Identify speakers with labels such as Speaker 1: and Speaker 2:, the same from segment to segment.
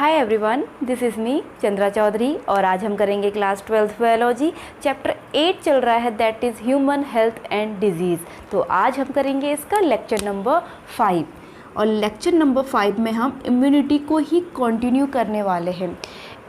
Speaker 1: Hi everyone, this is me Chandra Chaudhary और आज हम करेंगे क्लास 12th बायोलॉजी। चैप्टर 8 चल रहा है, that is human health and disease. तो आज हम करेंगे इसका लेक्चर नंबर 5 और लेक्चर नंबर 5 में हम इम्यूनिटी को ही कंटिन्यू करने वाले हैं।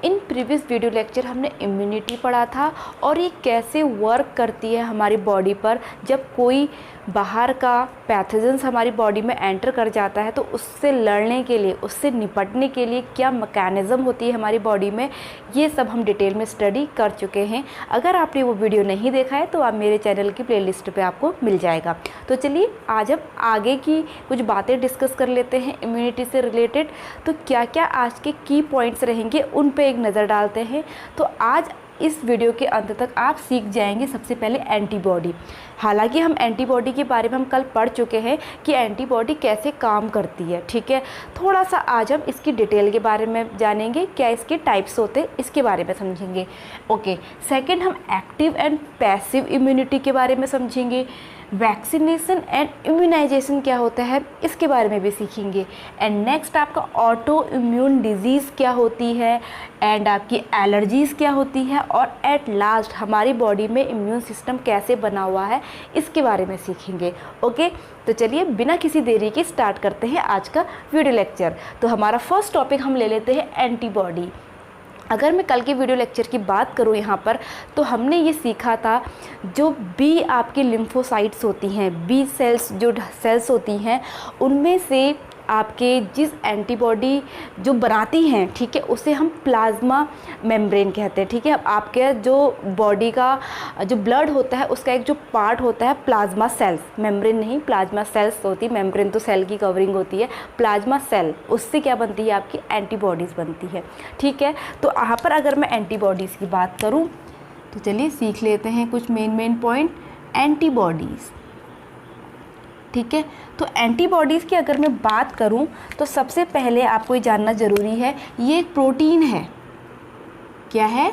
Speaker 1: इन प्रीवियस वीडियो लेक्चर हमने इम्यूनिटी पढ़ा था और ये कैसे वर्क करती है हमारी बॉडी पर। जब कोई बाहर का पैथोजेंस हमारी बॉडी में एंटर कर जाता है तो उससे लड़ने के लिए, उससे निपटने के लिए क्या मैकेनिज़्म होती है हमारी बॉडी में, ये सब हम डिटेल में स्टडी कर चुके हैं। अगर आपने वो वीडियो नहीं देखा है तो आप मेरे चैनल की प्लेलिस्ट पे आपको मिल जाएगा। तो चलिए आज हम आगे की कुछ बातें डिस्कस कर लेते हैं इम्यूनिटी से रिलेटेड। तो क्या क्या आज के की पॉइंट्स रहेंगे उन पे एक नज़र डालते हैं। तो आज इस वीडियो के अंत तक आप सीख जाएंगे सबसे पहले एंटीबॉडी। हालांकि हम एंटीबॉडी के बारे में हम कल पढ़ चुके हैं कि एंटीबॉडी कैसे काम करती है, ठीक है। थोड़ा सा आज हम इसकी डिटेल के बारे में जानेंगे, क्या इसके टाइप्स होते हैं इसके बारे में समझेंगे। ओके, सेकंड हम एक्टिव एंड पैसिव इम्यूनिटी के बारे में समझेंगे। वैक्सीनेशन एंड इम्यूनाइजेशन क्या होता है इसके बारे में भी सीखेंगे। एंड नेक्स्ट आपका ऑटो इम्यून डिजीज़ क्या होती है एंड आपकी एलर्जीज़ क्या होती है और एट लास्ट हमारी बॉडी में इम्यून सिस्टम कैसे बना हुआ है इसके बारे में सीखेंगे। ओके, तो चलिए बिना किसी देरी के स्टार्ट करते हैं आज का वीडियो लेक्चर। तो हमारा फर्स्ट टॉपिक हम ले लेते हैं एंटीबॉडी। अगर मैं कल के वीडियो लेक्चर की बात करूं यहाँ पर, तो हमने ये सीखा था जो बी आपकी लिम्फोसाइट्स होती हैं, बी सेल्स जो सेल्स होती हैं, उनमें से आपके जिस एंटीबॉडी जो बनाती हैं, ठीक है, उसे हम प्लाज्मा मेम्ब्रेन कहते हैं, ठीक है। आपके जो बॉडी का जो ब्लड होता है उसका एक जो पार्ट होता है प्लाज्मा सेल्स, मेम्ब्रेन नहीं प्लाज्मा सेल्स होती है। मेम्ब्रेन तो सेल की कवरिंग होती है, प्लाज्मा सेल उससे क्या बनती है आपकी एंटीबॉडीज़ बनती है, ठीक है। तो यहाँ पर अगर मैं एंटीबॉडीज़ की बात करूँ तो चलिए सीख लेते हैं कुछ मेन पॉइंट एंटीबॉडीज़, ठीक है। तो एंटीबॉडीज़ की अगर मैं बात करूं तो सबसे पहले आपको ये जानना ज़रूरी है, ये एक प्रोटीन है। क्या है?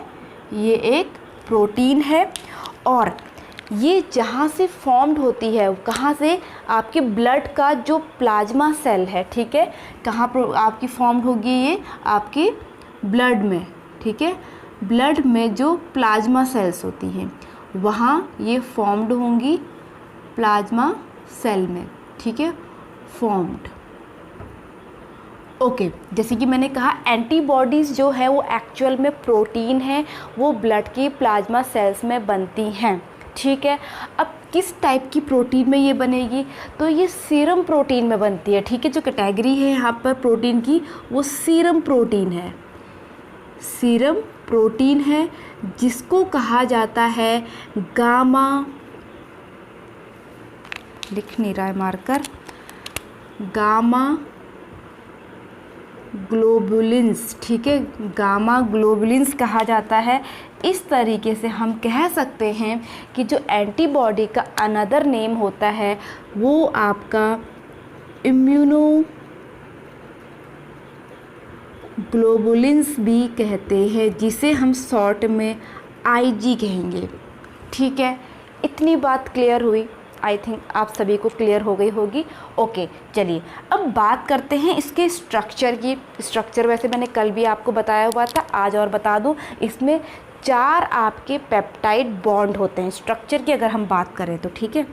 Speaker 1: ये एक प्रोटीन है और ये जहाँ से फॉर्म्ड होती है, कहाँ से, आपके ब्लड का जो प्लाज्मा सेल है, ठीक है, कहाँ पर आपकी फॉर्म्ड होगी, ये आपके ब्लड में, ठीक है। ब्लड में जो प्लाज्मा सेल्स होती हैं वहाँ ये फॉर्म्ड होंगी प्लाज्मा सेल में, ठीक है, फॉर्म्ड। ओके, जैसे कि मैंने कहा एंटीबॉडीज़ जो है वो एक्चुअल में प्रोटीन है, वो ब्लड की प्लाज्मा सेल्स में बनती हैं, ठीक है। अब किस टाइप की प्रोटीन में ये बनेगी, तो ये सीरम प्रोटीन में बनती है, ठीक है। जो कैटेगरी है यहाँ पर प्रोटीन की वो सीरम प्रोटीन है, सीरम प्रोटीन है, जिसको कहा जाता है गामा, लिख नहीं रहा है मार्कर, गामा ग्लोबुलिन्स, ठीक है, गामा ग्लोबुलिन्स कहा जाता है। इस तरीके से हम कह सकते हैं कि जो एंटीबॉडी का अनदर नेम होता है वो आपका इम्यूनो ग्लोबुलिन्स भी कहते हैं, जिसे हम शॉर्ट में आईजी कहेंगे, ठीक है। इतनी बात क्लियर हुई, आई थिंक आप सभी को क्लियर हो गई होगी। ओके, चलिए अब बात करते हैं इसके स्ट्रक्चर की। स्ट्रक्चर वैसे मैंने कल भी आपको बताया हुआ था, आज और बता दूं, इसमें 4 आपके पेप्टाइड बॉन्ड होते हैं स्ट्रक्चर की अगर हम बात करें तो, ठीक है।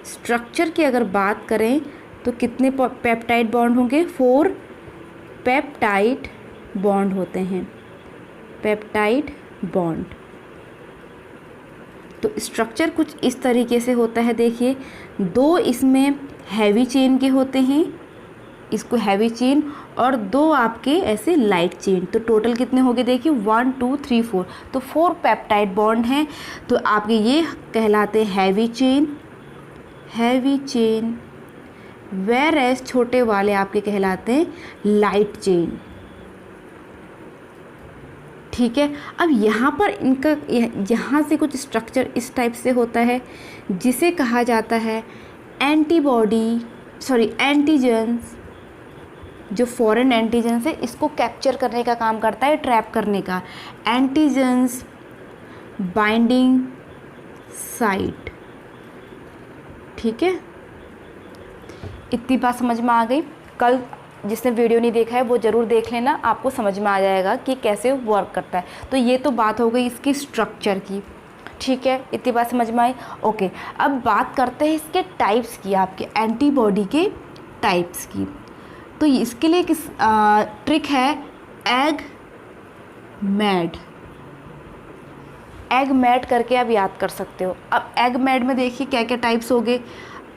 Speaker 1: स्ट्रक्चर की अगर बात करें तो कितने पेप्टाइड बॉन्ड होंगे? 4 पेप्टाइड बॉन्ड होते हैं, पेप्टाइड बॉन्ड। तो स्ट्रक्चर कुछ इस तरीके से होता है, देखिए 2 इसमें हैवी चेन के होते हैं, इसको हैवी चेन, और 2 आपके ऐसे लाइट चेन। तो टोटल कितने हो गए देखिए 1 2 3 4, तो 4 पेप्टाइड बॉन्ड हैं। तो आपके ये कहलाते हैं heavy chain, heavy chain, whereas छोटे वाले आपके कहलाते हैं लाइट चेन, ठीक है। अब यहाँ पर इनका यहाँ से कुछ स्ट्रक्चर इस टाइप से होता है जिसे कहा जाता है एंटीजेंस। जो फॉरेन एंटीजेंस है इसको कैप्चर करने का काम करता है, ट्रैप करने का, एंटीजेंस बाइंडिंग साइट, ठीक है। इतनी बात समझ में आ गई। कल जिसने वीडियो नहीं देखा है वो ज़रूर देख लेना, आपको समझ में आ जाएगा कि कैसे वर्क करता है। तो ये तो बात हो गई इसकी स्ट्रक्चर की, ठीक है, इतनी बात समझ में आई। ओके, अब बात करते हैं इसके टाइप्स की, आपके एंटीबॉडी के टाइप्स की। तो इसके लिए किस ट्रिक है, एग मैड। एग मैड करके आप याद कर सकते हो। अब एग मैड में देखिए क्या क्या टाइप्स हो गए,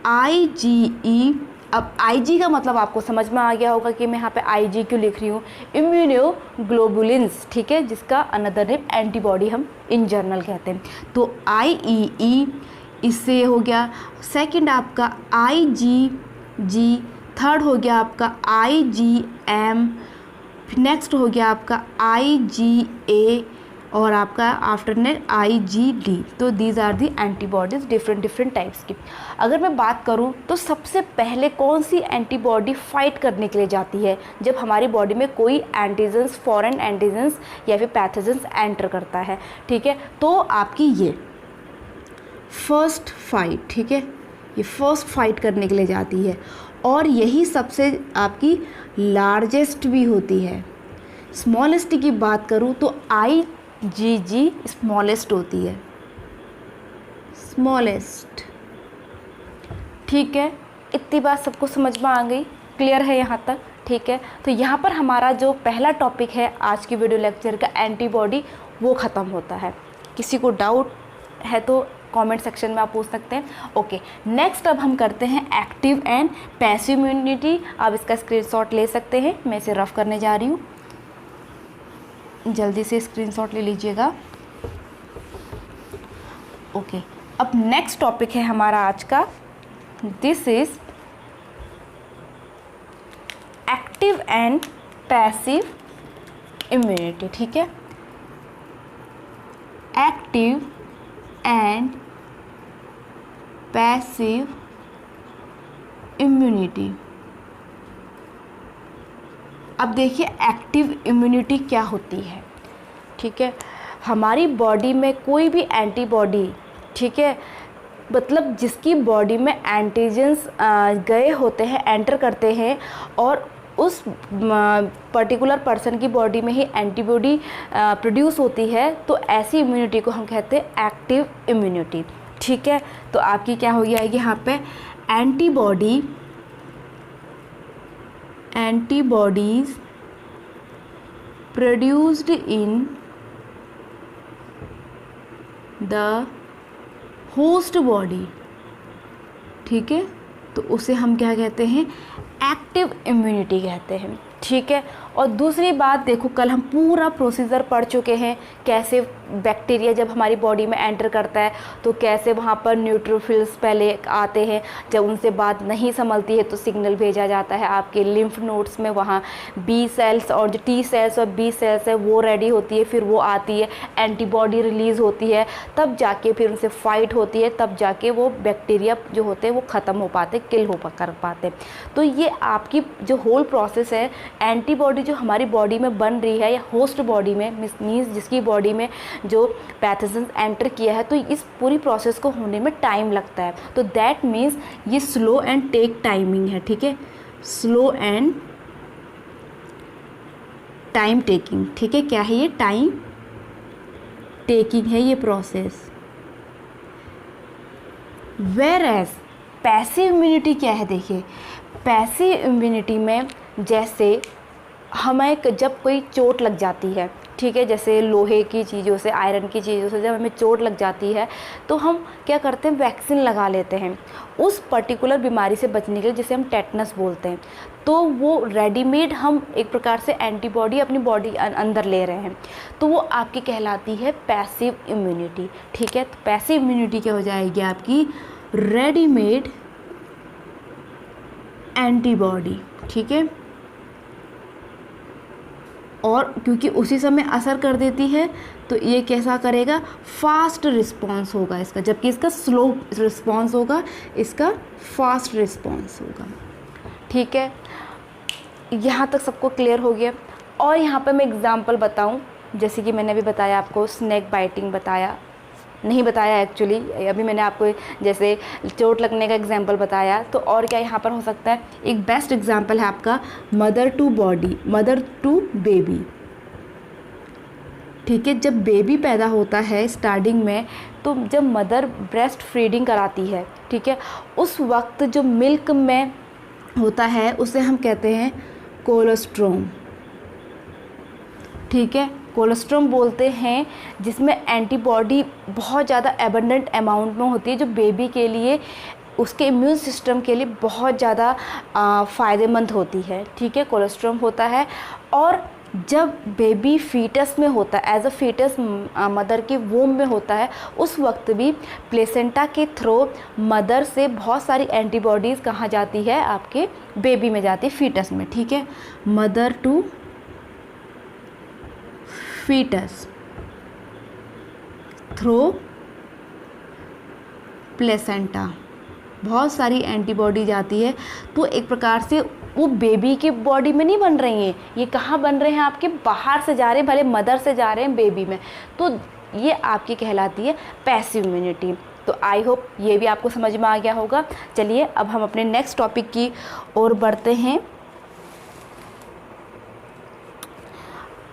Speaker 1: IgE। अब IG का मतलब आपको समझ में आ गया होगा कि मैं यहाँ पे IG क्यों लिख रही हूँ, इम्यूनोग्लोबुलिन्स, ठीक है, जिसका अनदर नेम एंटीबॉडी हम इन जनरल कहते हैं। तो IEE इससे हो गया। सेकंड आपका IgG, थर्ड हो गया आपका IgM, नेक्स्ट हो गया आपका IgA और आपका आफ्टरनेट IgD। तो these are the antibodies different types की। अगर मैं बात करूं तो सबसे पहले कौन सी एंटीबॉडी फाइट करने के लिए जाती है जब हमारी बॉडी में कोई एंटीजेंस, फॉरेन एंटीजेंस या फिर पैथोजेंस एंटर करता है, ठीक है, तो आपकी ये फर्स्ट फाइट, ठीक है, ये फर्स्ट फाइट करने के लिए जाती है और यही सबसे आपकी लार्जेस्ट भी होती है। स्मॉलेस्ट की बात करूं तो IgG स्मॉलेस्ट होती है, स्मॉलेस्ट, ठीक है। इतनी बात सबको समझ में आ गई, क्लियर है यहाँ तक, ठीक है। तो यहाँ पर हमारा जो पहला टॉपिक है आज की वीडियो लेक्चर का एंटीबॉडी, वो ख़त्म होता है। किसी को डाउट है तो कमेंट सेक्शन में आप पूछ सकते हैं। ओके, नेक्स्ट अब हम करते हैं एक्टिव एंड पैसिव इम्यूनिटी। आप इसका स्क्रीनशॉट ले सकते हैं, मैं इसे रफ करने जा रही हूँ, जल्दी से स्क्रीनशॉट ले लीजिएगा। ओके, अब नेक्स्ट टॉपिक है हमारा आज का, this is active and passive immunity, ठीक है। Active and passive immunity. अब देखिए एक्टिव इम्यूनिटी क्या होती है, ठीक है। हमारी बॉडी में कोई भी एंटीबॉडी, ठीक है, मतलब जिसकी बॉडी में एंटीजेंस गए होते हैं, एंटर करते हैं और उस पर्टिकुलर पर्सन की बॉडी में ही एंटीबॉडी प्रोड्यूस होती है, तो ऐसी इम्यूनिटी को हम कहते हैं एक्टिव इम्यूनिटी, ठीक है। तो आपकी क्या हो जाएगी यहाँ पे, antibodies produced in the host body, ठीक है, तो उसे हम क्या कहते हैं, एक्टिव इम्यूनिटी कहते हैं, ठीक है। और दूसरी बात देखो, कल हम पूरा प्रोसीजर पढ़ चुके हैं, कैसे बैक्टीरिया जब हमारी बॉडी में एंटर करता है तो कैसे वहाँ पर न्यूट्रोफिल्स पहले आते हैं, जब उनसे बात नहीं संभलती है तो सिग्नल भेजा जाता है आपके लिम्फ नोड्स में, वहाँ बी सेल्स और जो टी सेल्स और बी सेल्स है वो रेडी होती है, फिर वो आती है, एंटीबॉडी रिलीज़ होती है, तब जाके फिर उनसे फाइट होती है, तब जाके वो बैक्टीरिया जो होते हैं वो ख़त्म हो पाते, किल हो कर पाते। तो ये आपकी जो होल प्रोसेस है, एंटीबॉडी जो हमारी बॉडी में बन रही है या होस्ट बॉडी में, मीन्स जिसकी बॉडी में जो पैथोजेंस एंटर किया है, तो इस पूरी प्रोसेस को होने में टाइम लगता है। तो दैट मीन्स ये स्लो एंड टेक टाइमिंग है, ठीक है, स्लो एंड टाइम टेकिंग, ठीक है। क्या है ये, टाइम टेकिंग है ये प्रोसेस। वेयर एज पैसिव इम्यूनिटी क्या है, देखिए पैसिव इम्यूनिटी में जैसे हमें जब कोई चोट लग जाती है, ठीक है, जैसे लोहे की चीज़ों से, आयरन की चीज़ों से जब हमें चोट लग जाती है तो हम क्या करते हैं, वैक्सीन लगा लेते हैं उस पर्टिकुलर बीमारी से बचने के लिए, जिसे हम टेटनस बोलते हैं। तो वो रेडीमेड हम एक प्रकार से एंटीबॉडी अपनी बॉडी अंदर ले रहे हैं, तो वो आपकी कहलाती है पैसिव इम्यूनिटी, ठीक है। तो पैसिव इम्यूनिटी क्या हो जाएगी आपकी, रेडीमेड एंटीबॉडी, ठीक है। और क्योंकि उसी समय असर कर देती है तो ये कैसा करेगा, फास्ट रिस्पॉन्स होगा इसका, जबकि इसका स्लो रिस्पॉन्स होगा, इसका फास्ट रिस्पॉन्स होगा, ठीक है। यहाँ तक सबको क्लियर हो गया। और यहाँ पे मैं एग्जांपल बताऊँ, जैसे कि मैंने अभी बताया आपको, स्नेक बाइटिंग बताया, नहीं बताया एक्चुअली, अभी मैंने आपको जैसे चोट लगने का एग्जांपल बताया, तो और क्या यहाँ पर हो सकता है। एक बेस्ट एग्जांपल है आपका mother to body, mother to baby. ठीक है, जब बेबी पैदा होता है स्टार्टिंग में, तो जब मदर ब्रेस्ट फीडिंग कराती है, ठीक है, उस वक्त जो मिल्क में होता है उसे हम कहते हैं कोलोस्ट्रोम। ठीक है, कोलोस्ट्रोम बोलते हैं, जिसमें एंटीबॉडी बहुत ज़्यादा एबंडेंट अमाउंट में होती है, जो बेबी के लिए, उसके इम्यून सिस्टम के लिए बहुत ज़्यादा फ़ायदेमंद होती है। ठीक है, कोलोस्ट्रोम होता है। और जब बेबी फीटस में होता है, एज अ फीटस मदर के वोम में होता है, उस वक्त भी प्लेसेंटा के थ्रू मदर से बहुत सारी एंटीबॉडीज़ कहाँ जाती है, आपके बेबी में जाती है, फीटस में। ठीक है, mother to foetus through placenta बहुत सारी एंटीबॉडी जाती है। तो एक प्रकार से वो बेबी के बॉडी में नहीं बन रही हैं, ये कहाँ बन रहे हैं, आपके बाहर से जा रहे हैं, भले मदर से जा रहे हैं बेबी में, तो ये आपकी कहलाती है पैसिव इम्यूनिटी। तो आई होप ये भी आपको समझ में आ गया होगा। चलिए अब हम अपने नेक्स्ट टॉपिक की ओर बढ़ते हैं।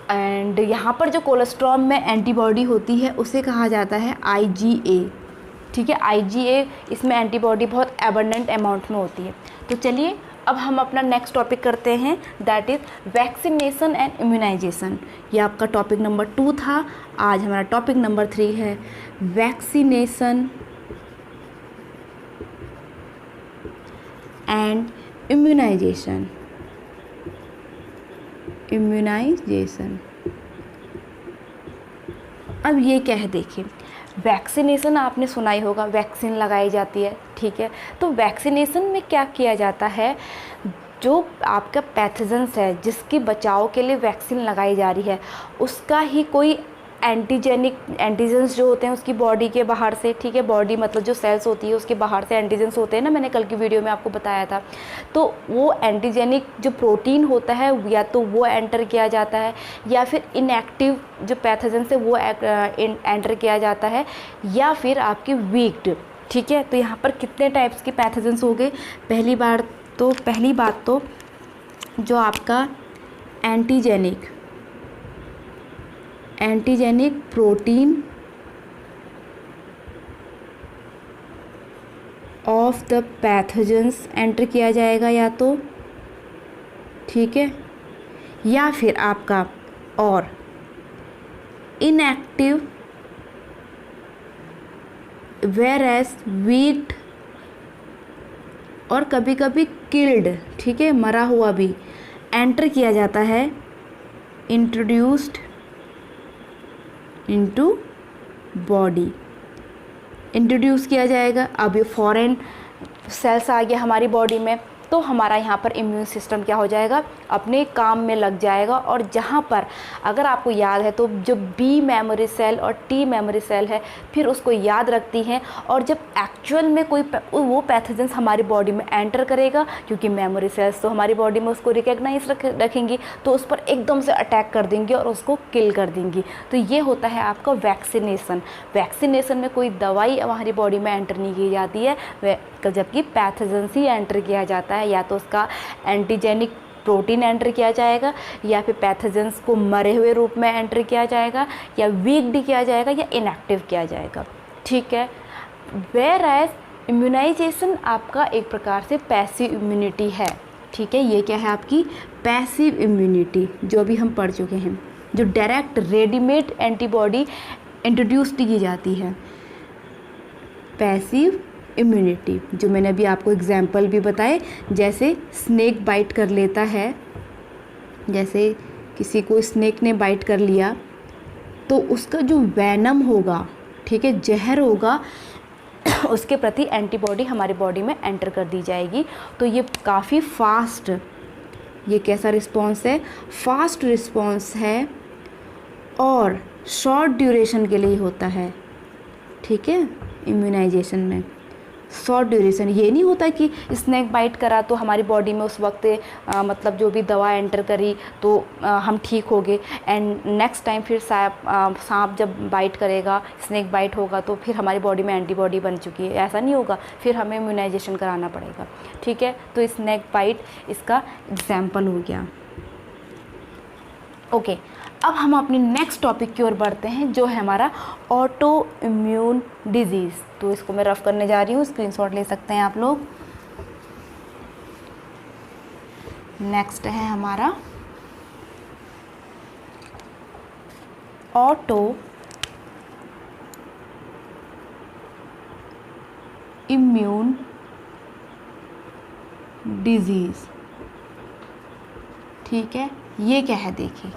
Speaker 1: एंड यहाँ पर जो कोलेस्ट्रॉल में एंटीबॉडी होती है उसे कहा जाता है IgA। ठीक है, IgA, इसमें एंटीबॉडी बहुत एबंडेंट अमाउंट में होती है। तो चलिए अब हम अपना नेक्स्ट टॉपिक करते हैं, that is vaccination and immunisation. ये आपका टॉपिक नंबर 2 था, आज हमारा टॉपिक नंबर 3 है वैक्सीनेशन एंड इम्यूनाइजेशन। इम्यूनाइजेशन, अब ये क्या है, देखिए वैक्सीनेशन आपने सुना ही होगा, वैक्सीन लगाई जाती है। ठीक है, तो वैक्सीनेशन में क्या किया जाता है, जो आपका पैथोजेंस है जिसके बचाव के लिए वैक्सीन लगाई जा रही है, उसका ही कोई एंटीजेंस जो होते हैं उसकी बॉडी के बाहर से, ठीक है, बॉडी मतलब जो सेल्स होती है उसके बाहर से एंटीजेंस होते हैं ना, मैंने कल की वीडियो में आपको बताया था। तो वो एंटीजेनिक जो प्रोटीन होता है, या तो वो एंटर किया जाता है, या फिर इनएक्टिव जो पैथोजेंस है वो एंटर किया जाता है, या फिर आपकी वीक्ड। ठीक है, तो यहाँ पर कितने टाइप्स के पैथोजेंस हो गए। पहली बात तो जो आपका antigenic protein of the pathogens enter किया जाएगा या तो, ठीक है, या फिर आपका और इनएक्टिव वेरएस वीक्ड और कभी कभी किल्ड, ठीक है, मरा हुआ भी एंटर किया जाता है, इंट्रोड्यूस्ड इनटू बॉडी, इंट्रोड्यूस किया जाएगा। अब ये फॉरेन सेल्स आ गया हमारी बॉडी में, तो हमारा यहाँ पर इम्यून सिस्टम क्या हो जाएगा, अपने काम में लग जाएगा। और जहाँ पर अगर आपको याद है तो जो बी मेमोरी सेल और टी मेमोरी सेल है, फिर उसको याद रखती हैं, और जब एक्चुअल में कोई वो पैथोजेंस हमारी बॉडी में एंटर करेगा, क्योंकि मेमोरी सेल्स तो हमारी बॉडी में उसको रिकग्नाइज रखेंगी, तो उस पर एकदम से अटैक कर देंगी और उसको किल कर देंगी। तो ये होता है आपका वैक्सीनेशन। वैक्सीनेशन में कोई दवाई हमारी बॉडी में एंटर नहीं की जाती है, जबकि पैथोजेंस ही एंटर किया जाता है, या तो उसका एंटीजेनिक प्रोटीन एंटर किया जाएगा, या फिर पैथोजेंस को मरे हुए रूप में एंटर किया जाएगा, या वीक्ड किया जाएगा, या इनएक्टिव किया जाएगा। ठीक है, वेयर एज इम्यूनाइजेशन आपका एक प्रकार से पैसिव इम्यूनिटी है। ठीक है, ये क्या है आपकी पैसिव इम्यूनिटी, जो अभी हम पढ़ चुके हैं, जो डायरेक्ट रेडीमेड एंटीबॉडी इंट्रोड्यूस की जाती है। पैसिव इम्यूनिटी, जो मैंने अभी आपको एग्जाम्पल भी बताए, जैसे स्नेक बाइट कर लेता है, जैसे किसी को स्नेक ने बाइट कर लिया, तो उसका जो वैनम होगा, ठीक है, जहर होगा, उसके प्रति एंटीबॉडी हमारी बॉडी में एंटर कर दी जाएगी। तो ये काफ़ी फास्ट, ये कैसा रिस्पॉन्स है, फास्ट रिस्पॉन्स है, और शॉर्ट ड्यूरेशन के लिए होता है। ठीक है, इम्यूनाइजेशन में शॉर्ट ड्यूरेशन, ये नहीं होता कि स्नेक बाइट करा तो हमारी बॉडी में उस वक्त मतलब जो भी दवा एंटर करी तो हम ठीक हो गए, एंड नेक्स्ट टाइम फिर सांप जब बाइट करेगा, स्नेक बाइट होगा तो फिर हमारी बॉडी में एंटीबॉडी बन चुकी है, ऐसा नहीं होगा, फिर हमें इम्यूनाइजेशन कराना पड़ेगा। ठीक है, तो स्नेक बाइट इसका एग्जाम्पल हो गया। ओके, अब हम अपनी नेक्स्ट टॉपिक की ओर बढ़ते हैं जो है हमारा ऑटो इम्यून डिजीज़। तो इसको मैं रफ करने जा रही हूँ, स्क्रीनशॉट ले सकते हैं आप लोग। नेक्स्ट है हमारा ऑटो इम्यून डिजीज़। ठीक है, ये क्या है देखिए।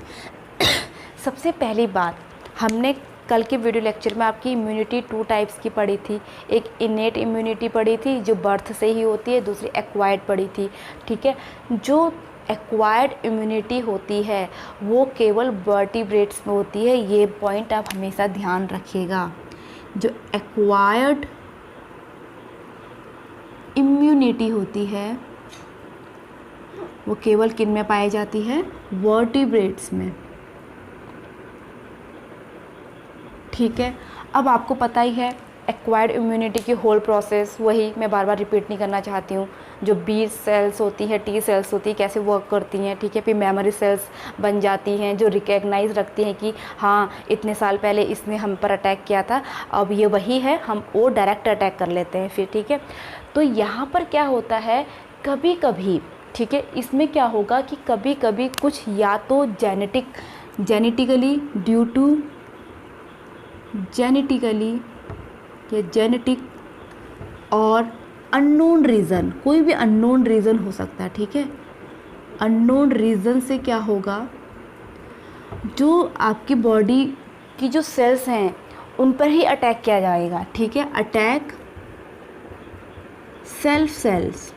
Speaker 1: सबसे पहली बात, हमने कल के वीडियो लेक्चर में आपकी इम्यूनिटी 2 टाइप्स की पढ़ी थी। एक इनेट इम्यूनिटी पढ़ी थी जो बर्थ से ही होती है, दूसरी एक्वायर्ड पढ़ी थी। ठीक है, जो एक्वायर्ड इम्यूनिटी होती है वो केवल वर्टिब्रेट्स में होती है, ये पॉइंट आप हमेशा ध्यान रखिएगा। जो एक्वायर्ड इम्यूनिटी होती है वो केवल किन में पाई जाती है? वर्टिब्रेट्स में। ठीक है, अब आपको पता ही है एक्वायर्ड इम्यूनिटी की होल प्रोसेस, वही मैं बार बार रिपीट नहीं करना चाहती हूँ। जो बी सेल्स होती है, टी सेल्स होती है, कैसे वर्क करती हैं। ठीक है, फिर मेमोरी सेल्स बन जाती हैं जो रिकॉग्नाइज रखती हैं कि हाँ इतने साल पहले इसने हम पर अटैक किया था, अब ये वही है, हम वो डायरेक्ट अटैक कर लेते हैं फिर। ठीक है, तो यहाँ पर क्या होता है, कभी कभी, ठीक है, इसमें क्या होगा कि कभी कभी कुछ या तो जेनेटिकली ड्यू टू जेनेटिक और अननोन रीज़न, कोई भी अननोन रीज़न हो सकता है। ठीक है, अननोन रीज़न से क्या होगा, जो आपकी बॉडी की जो सेल्स हैं उन पर ही अटैक किया जाएगा। ठीक है, अटैक सेल्स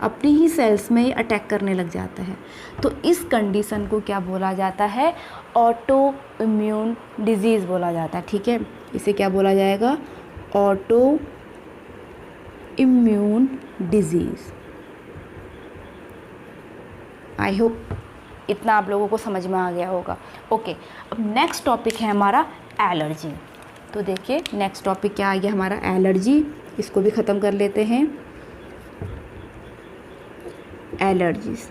Speaker 1: अपनी ही सेल्स में ही अटैक करने लग जाता है। तो इस कंडीशन को क्या बोला जाता है? ऑटो इम्यून डिजीज़ बोला जाता है। ठीक है, इसे क्या बोला जाएगा? Auto immune disease. I hope इतना आप लोगों को समझ में आ गया होगा। ओके, अब नेक्स्ट टॉपिक है हमारा एलर्जी। तो देखिए नेक्स्ट टॉपिक क्या आ गया हमारा? एलर्जी। इसको भी ख़त्म कर लेते हैं। एलर्जीज।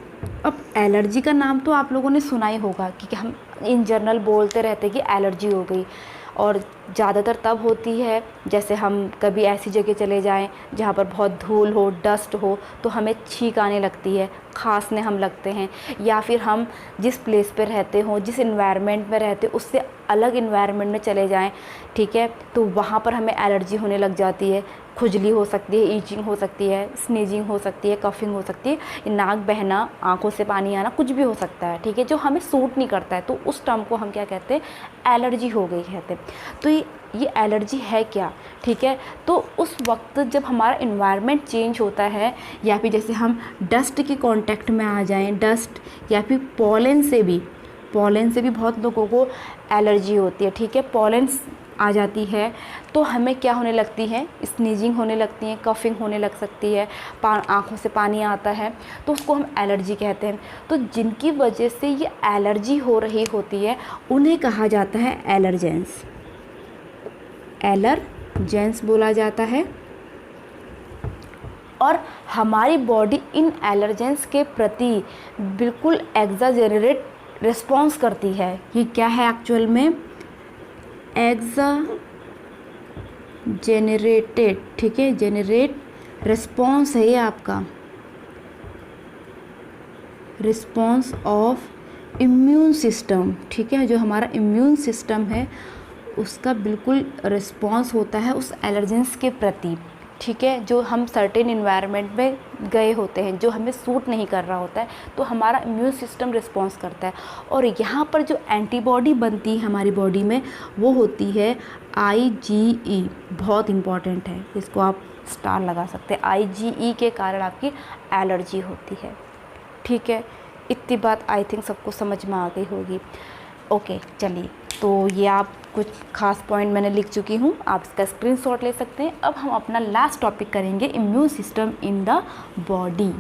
Speaker 1: अब एलर्जी का नाम तो आप लोगों ने सुना ही होगा कि हम इन जनरल बोलते रहते हैं कि एलर्जी हो गई, और ज़्यादातर तब होती है जैसे हम कभी ऐसी जगह चले जाएं जहाँ पर बहुत धूल हो, डस्ट हो, तो हमें छींक आने लगती है, खांसने हम लगते हैं, या फिर हम जिस प्लेस पे रहते हों, जिस इन्वायरमेंट में रहते उससे अलग इन्वायरमेंट में चले जाएं, ठीक है, तो वहाँ पर हमें एलर्जी होने लग जाती है। खुजली हो सकती है, ईचिंग हो सकती है, स्नीजिंग हो सकती है, कफिंग हो सकती है, नाक बहना, आंखों से पानी आना, कुछ भी हो सकता है। ठीक है, जो हमें सूट नहीं करता है, तो उस टर्म को हम क्या कहते हैं? एलर्जी हो गई कहते हैं। तो ये एलर्जी है क्या? ठीक है, तो उस वक्त जब हमारा इन्वायरमेंट चेंज होता है, या फिर जैसे हम डस्ट के कांटेक्ट में आ जाएं, डस्ट या फिर पॉलन से भी बहुत लोगों को एलर्जी होती है। ठीक है, पॉलन आ जाती है तो हमें क्या होने लगती है? स्नीजिंग होने लगती है, कफिंग होने लग सकती है, आँखों से पानी आता है, तो उसको हम एलर्जी कहते हैं। तो जिनकी वजह से ये एलर्जी हो रही होती है उन्हें कहा जाता है एलर्जेंस। एलर्जेंस बोला जाता है। और हमारी बॉडी इन एलर्जेंस के प्रति बिल्कुल एग्ज़ैजरेट रिस्पॉन्स करती है। ये क्या है एक्चुअल में? जेनरेटेड, ठीक है, जेनरेट रिस्पॉन्स है ये आपका, रिस्पॉन्स ऑफ इम्यून सिस्टम। ठीक है, जो हमारा इम्यून सिस्टम है उसका बिल्कुल रिस्पॉन्स होता है उस एलर्जेंस के प्रति। ठीक है, जो हम सर्टेन इन्वायरमेंट में गए होते हैं, जो हमें सूट नहीं कर रहा होता है, तो हमारा इम्यून सिस्टम रिस्पॉन्स करता है। और यहाँ पर जो एंटीबॉडी बनती है हमारी बॉडी में वो होती है IgE। बहुत इम्पॉर्टेंट है, इसको आप स्टार लगा सकते हैं। IgE के कारण आपकी एलर्जी होती है। ठीक है, इतनी बात आई थिंक सबको समझ में आ गई होगी। ओके चलिए, तो ये आप कुछ खास पॉइंट मैंने लिख चुकी हूँ, आप इसका स्क्रीनशॉट ले सकते हैं। अब हम अपना लास्ट टॉपिक करेंगे, immune system in the body.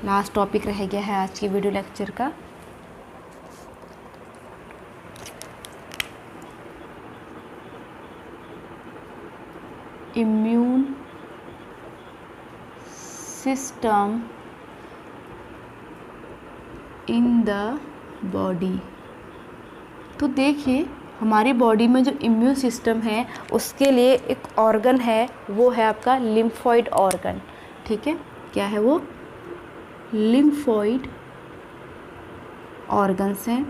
Speaker 1: Last topic रह गया है आज की वीडियो लेक्चर का। Immune system in the body. तो देखिए हमारी बॉडी में जो इम्यून सिस्टम है उसके लिए एक ऑर्गन है, वो है आपका लिम्फोइड ऑर्गन। ठीक है, क्या है वो? लिम्फोइड ऑर्गन्स हैं।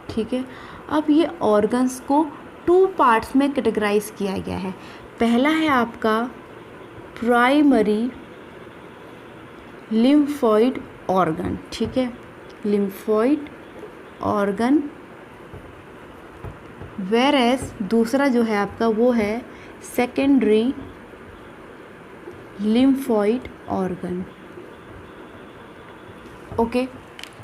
Speaker 1: ठीक है, अब ये ऑर्गन्स को 2 पार्ट्स में कैटेगराइज किया गया है। पहला है आपका प्राइमरी लिम्फोइड ऑर्गन। ठीक है, लिम्फोइड ऑर्गन, वेयर एज दूसरा जो है आपका वो है सेकेंडरी लिम्फोइड ऑर्गन। ओके,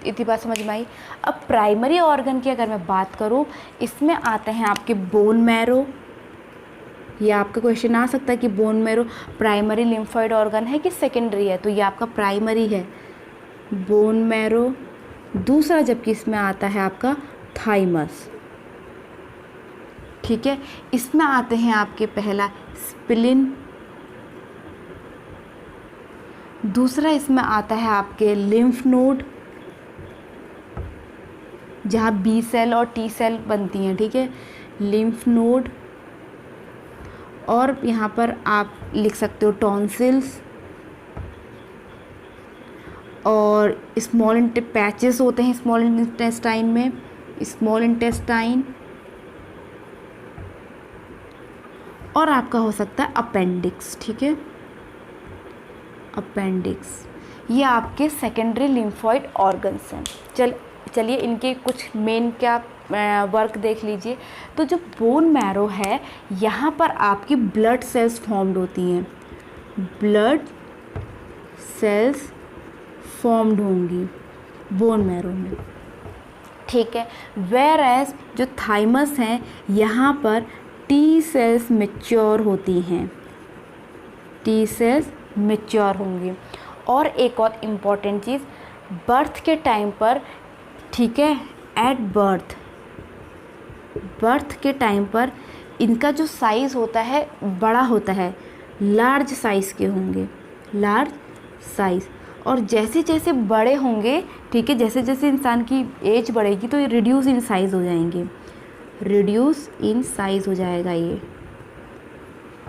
Speaker 1: इतनी बात समझ में आई। अब प्राइमरी ऑर्गन की अगर मैं बात करूँ, इसमें आते हैं आपके बोन मैरो। ये आपका क्वेश्चन आ सकता है कि bone marrow primary lymphoid organ है कि सेकेंडरी है, तो ये आपका प्राइमरी है, बोन मैरो। दूसरा जबकि इसमें आता है आपका थाइमस। ठीक है, इसमें आते हैं आपके पहला स्प्लिन, दूसरा इसमें आता है आपके लिम्फ नोड, जहाँ बी सेल और टी सेल बनती हैं। ठीक है, लिम्फ नोड, और यहाँ पर आप लिख सकते हो टॉन्सिल्स, और स्मॉल पैचेस होते हैं स्मॉल इंटेस्टाइन में, स्मॉल इंटेस्टाइन, और आपका हो सकता है अपेंडिक्स। ठीक है, अपेंडिक्स, ये आपके सेकेंडरी लिम्फोइड ऑर्गन्स हैं। चलिए इनके कुछ मेन क्या वर्क देख लीजिए। तो जो बोन मैरो है, यहाँ पर आपकी ब्लड सेल्स फॉर्म्ड होती हैं, ब्लड सेल्स फॉर्म्ड होंगी बोन मैरो में। ठीक है, वेयर एज जो थाइमस हैं, यहाँ पर टी सेल्स मैच्योर होती हैं, टी सेल्स मैच्योर होंगी। और एक और इम्पॉर्टेंट चीज़, बर्थ के टाइम पर, ठीक है, एट बर्थ के टाइम पर इनका जो साइज़ होता है बड़ा होता है, लार्ज साइज़ के होंगे, लार्ज साइज़। और जैसे जैसे बड़े होंगे, ठीक है, जैसे जैसे इंसान की एज बढ़ेगी तो ये रिड्यूस इन साइज़ हो जाएंगे, रिड्यूस इन साइज़ हो जाएगा ये।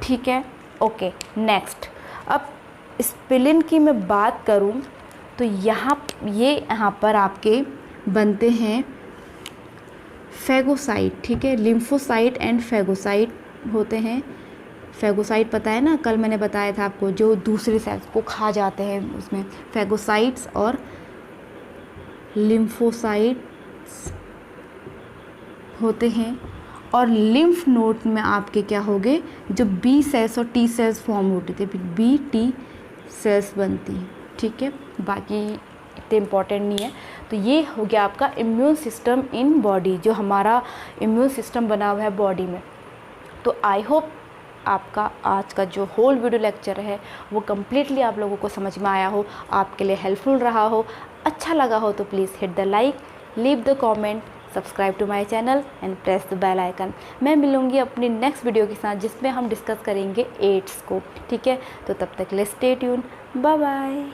Speaker 1: ठीक है, ओके। नेक्स्ट, अब स्प्लिन की मैं बात करूं तो यहाँ पर आपके बनते हैं फेगोसाइट। ठीक है, लिम्फोसाइट एंड फेगोसाइट होते हैं। फेगोसाइट पता है ना, कल मैंने बताया था आपको, जो दूसरे सेल्स को खा जाते हैं, उसमें फेगोसाइट्स और लिम्फोसाइट्स होते हैं। और लिम्फ नोड में आपके क्या होंगे, जो बी सेल्स और टी सेल्स फॉर्म होते थे, बी टी सेल्स बनती हैं। ठीक है, बाकी इतने इम्पॉर्टेंट नहीं है। तो ये हो गया आपका इम्यून सिस्टम इन बॉडी, जो हमारा इम्यून सिस्टम बना हुआ है बॉडी में। तो आई होप आपका आज का जो होल वीडियो लेक्चर है वो कम्प्लीटली आप लोगों को समझ में आया हो, आपके लिए हेल्पफुल रहा हो, अच्छा लगा हो तो please hit the like, leave the comment, subscribe to my channel and press the bell icon. मैं मिलूँगी अपनी नेक्स्ट वीडियो के साथ जिसमें हम डिस्कस करेंगे एड्स को। ठीक है, तो तब तक के लिए स्टे ट्यून, बाय बाय।